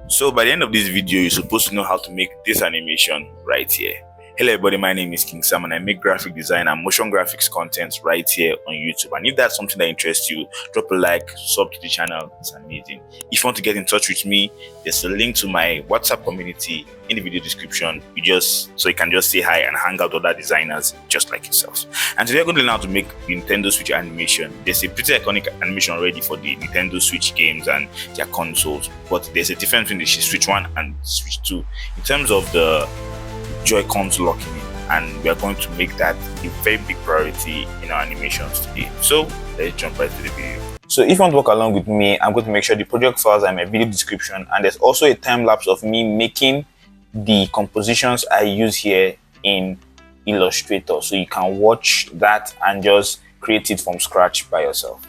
So by the end of this video, you're supposed to know how to make this animation right here. Hello everybody, my name is King Sam and I make graphic design and motion graphics content right here on YouTube. And if that's something that interests you, drop a like, sub to the channel, it's amazing. If you want to get in touch with me, there's a link to my WhatsApp community in the video description. So you can just say hi and hang out with other designers just like yourself. And today we're going to learn how to make Nintendo Switch animation. There's a pretty iconic animation already for the Nintendo Switch games and their consoles, but there's a difference between the Switch 1 and Switch 2 in terms of the Joy-Cons locking in, and we are going to make that a very big priority in our animations today. So let's jump right to the video. So if you want to work along with me, I'm going to make sure the project files are in my video description, and there's also a time lapse of me making the compositions I use here in Illustrator, so you can watch that and just create it from scratch by yourself.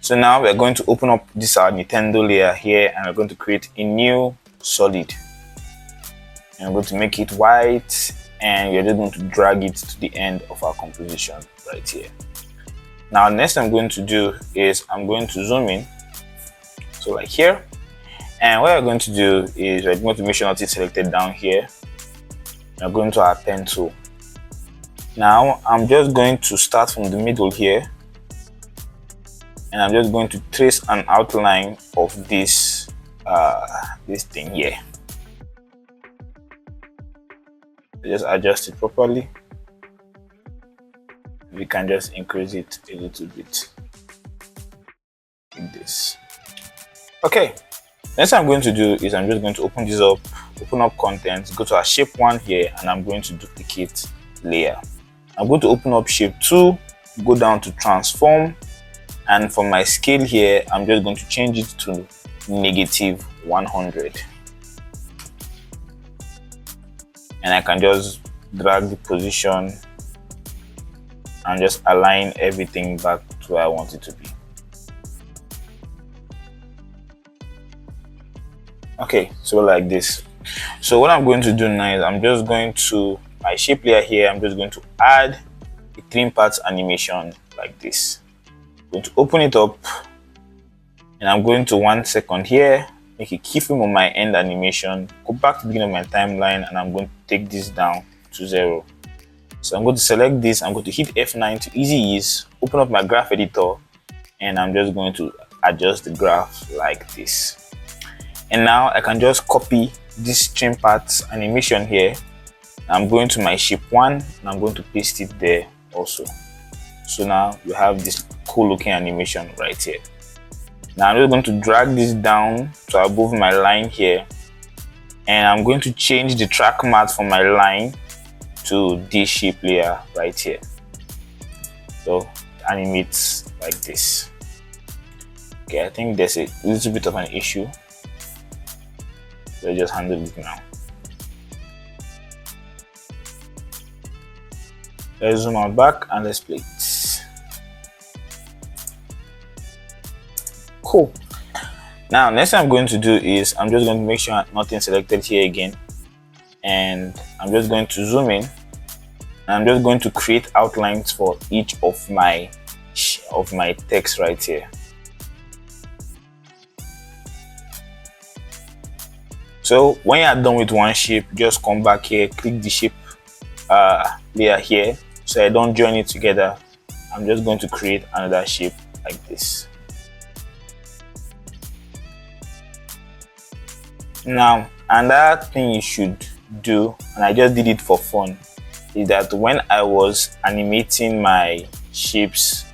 So now we're going to open up this our Nintendo layer here, and we're going to create a new solid. And I'm going to make it white, and we're just going to drag it to the end of our composition right here. Now next I'm going to do is I'm going to zoom in, so like here, and what we're going to do is we're going to make sure nothing is selected down here. We're going to our pen tool. Now I'm just going to start from the middle here, and I'm just going to trace an outline of this thing here. Just adjust it properly. We can just increase it a little bit like this. Okay, next I'm going to do is I'm just going to open this up, open up content, go to our shape 1 here, and I'm going to duplicate layer. I'm going to open up shape 2, go down to transform, and for my scale here I'm just going to change it to -100. And I can just drag the position and just align everything back to where I want it to be. Okay, so like this. So what I'm going to do now is I'm just going to my shape layer here, I'm just going to add a trim parts animation like this. I'm going to open it up, and I'm going to 1 second here, make a keyframe on my end animation, go back to the beginning of my timeline, and I'm going to take this down to 0. So I'm going to select this, I'm going to hit F9 to easy ease, open up my graph editor, and I'm just going to adjust the graph like this. And now I can just copy this trim parts animation here. I'm going to my shape 1 and I'm going to paste it there also. So now you have this cool looking animation right here. Now I'm just going to drag this down to above my line here, and I'm going to change the track matte from my line to this shape layer right here. So it animates like this. Okay, I think there's a little bit of an issue. Let's just handle it now. Let's zoom out back and let's play it. Cool. Now next thing I'm going to do is I'm just going to make sure nothing selected here again, and I'm just going to zoom in, and I'm just going to create outlines for each of my text right here. So when you are done with one shape, just come back here, click the shape layer here, so I don't join it together. I'm just going to create another shape like this. Now another thing you should do, and I just did it for fun, is that when I was animating my shapes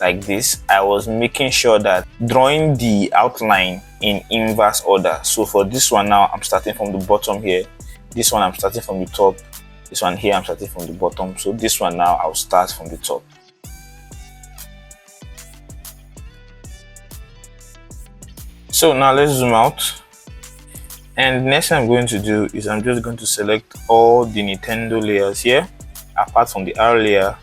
like this, I was making sure that drawing the outline in inverse order. So for this one now, I'm starting from the bottom here, this one I'm starting from the top, this one here I'm starting from the bottom. So this one now I'll start from the top. So now let's zoom out. And next thing I'm going to do is I'm just going to select all the Nintendo layers here, apart from the R layer,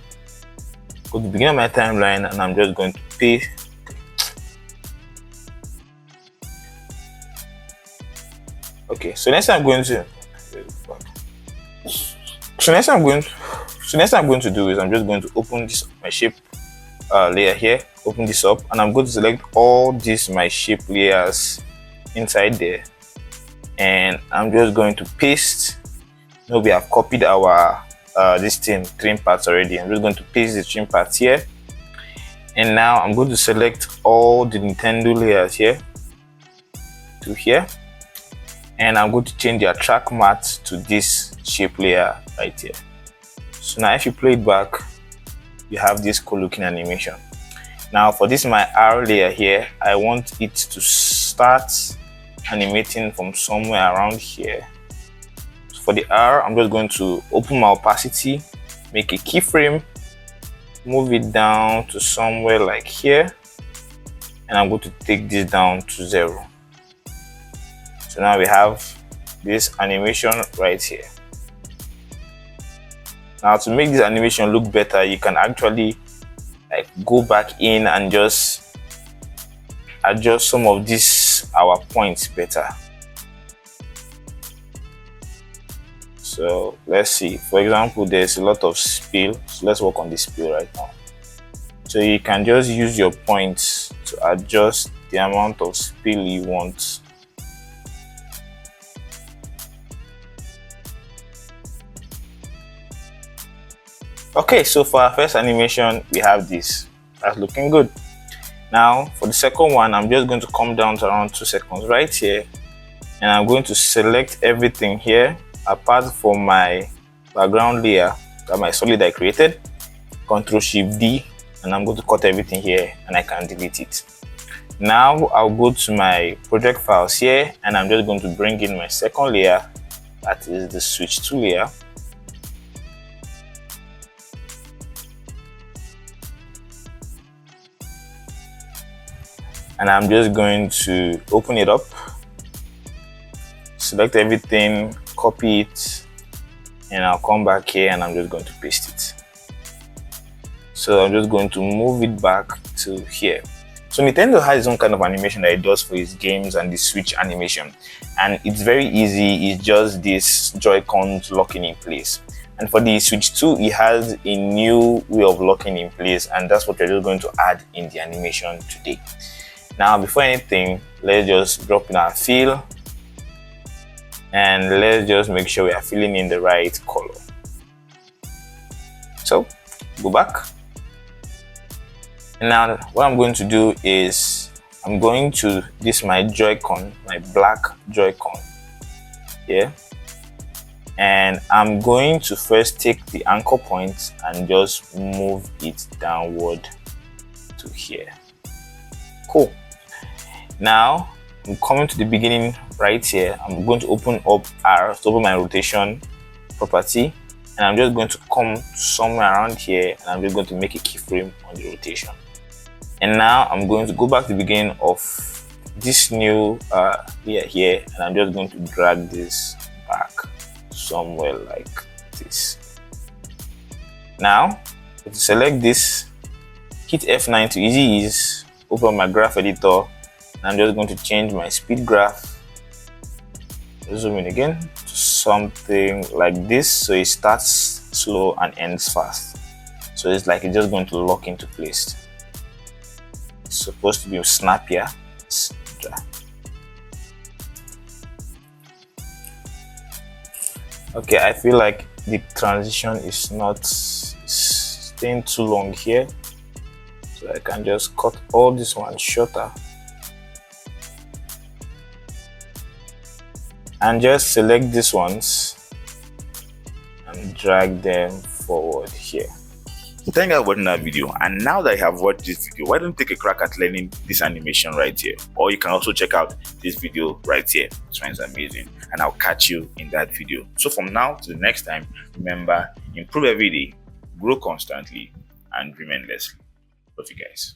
go to the beginning of my timeline, and I'm just going to paste. Okay, so next I'm going to do is I'm just going to open this my shape layer here, open this up, and I'm going to select all these my shape layers inside there, and I'm just going to paste. No, we have copied our this thing trim parts already. I'm just going to paste the trim parts here, and now I'm going to select all the Nintendo layers here to here, and I'm going to change their track matte to this shape layer right here. So now if you play it back, you have this cool looking animation. Now for this my R layer here, I want it to start animating from somewhere around here. So for the R, I'm just going to open my opacity, make a keyframe, move it down to somewhere like here, and I'm going to take this down to 0. So now we have this animation right here. Now to make this animation look better, you can actually like go back in and just adjust some of these our points better. So let's see, for example, there's a lot of spill, so let's work on the spill right now. So you can just use your points to adjust the amount of spill you want. Okay, so for our first animation, we have this. That's looking good. Now for the second one, I'm just going to come down to around 2 seconds right here, and I'm going to select everything here apart from my background layer, that my solid I created. Ctrl+Shift+D, and I'm going to cut everything here, and I can delete it. Now I'll go to my project files here, and I'm just going to bring in my second layer, that is the switch 2 layer. And I'm just going to open it up, select everything, copy it, and I'll come back here and I'm just going to paste it. So I'm just going to move it back to here. So Nintendo has its own kind of animation that it does for its games and the Switch animation, and it's very easy. It's just this Joy-Cons locking in place. And for the Switch 2, it has a new way of locking in place, and that's what we're just going to add in the animation today. Now before anything, let's just drop in our fill, and let's just make sure we are filling in the right color. So go back, and now what I'm going to do is I'm going to this my Joy-Con, my black Joy-Con here, and I'm going to first take the anchor point and just move it downward to here. Cool. Now I'm coming to the beginning right here. I'm going to open up R to open my rotation property, and I'm just going to come somewhere around here, and I'm just going to make a keyframe on the rotation. And now I'm going to go back to the beginning of this new layer here, and I'm just going to drag this back somewhere like this. Now to select this, hit F9 to easy ease, open my graph editor, and I'm just going to change my speed graph, zoom in again to something like this, so it starts slow and ends fast. So it's like it's just going to lock into place. It's supposed to be snappier. Okay, I feel like the transition is not staying too long here, so I can just cut all this one shorter and just select these ones and drag them forward here. Thank you for watching that video, and now that you have watched this video, why don't you take a crack at learning this animation right here? Or you can also check out this video right here. This one is amazing, and I'll catch you in that video. So from now to the next time, remember, improve every day, grow constantly, and dream endlessly. Love you guys.